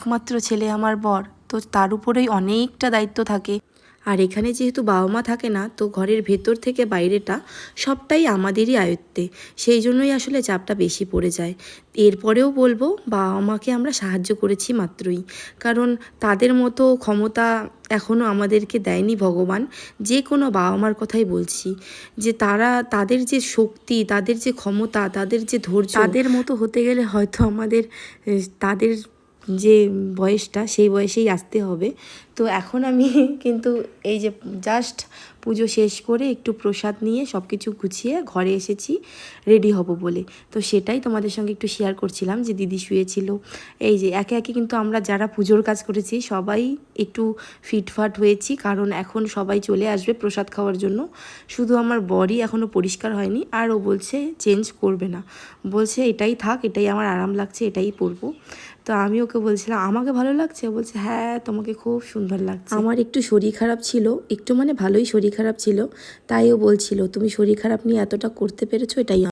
একমাত্র ছেলে আমার বর, তো তার উপরেই অনেকটা দায়িত্ব থাকে। আর এখানে যেহেতু বাবা মা থাকে না, তো ঘরের ভেতর থেকে বাইরেটা সবটাই আমাদেরই আয়ত্তে, সেই জন্যই আসলে চাপটা বেশি পড়ে যায়। এরপরেও বলবো বাবা মাকে আমরা সাহায্য করেছি মাত্রই, কারণ তাদের মতো ক্ষমতা এখনও আমাদেরকে দেয়নি ভগবান। যে কোনো বাবা মার কথাই বলছি, যে তাদের যে শক্তি, তাদের যে ক্ষমতা, তাদের যে ধৈর্য, তাদের মতো হতে গেলে হয়তো আমাদের তাদের যে বয়সটা সেই বয়সেই আসতে হবে। তো এখন আমি কিন্তু এই যে জাস্ট পুজো শেষ করে একটু প্রসাদ নিয়ে সব কিছু গুছিয়ে ঘরে এসেছি রেডি হব বলে। তো সেটাই তোমাদের সঙ্গে একটু শেয়ার করছিলাম যে দিদি শুয়েছিল। এই যে একে একে কিন্তু আমরা যারা পুজোর কাজ করেছি সবাই একটু ফিটফাট হয়েছি, কারণ এখন সবাই চলে আসবে প্রসাদ খাওয়ার জন্য। শুধু আমার বরই এখনও পরিষ্কার হয়নি, আর ও বলছে চেঞ্জ করবে না, বলছে এটাই থাক, এটাই আমার আরাম লাগছে, এটাই পরবো। তো আমি ওকে বলছিলাম আমাকে ভালো লাগছে, ও বলছে হ্যাঁ তোমাকে খুব সুন্দর লাগছে। আমার একটু শরীর খারাপ ছিল, একটু মানে ভালোই শরীর খারাপ ছিল, তাই ও বলছিল তুমি শরীর খারাপ নিয়ে এতটা করতে পেরেছো, এটাই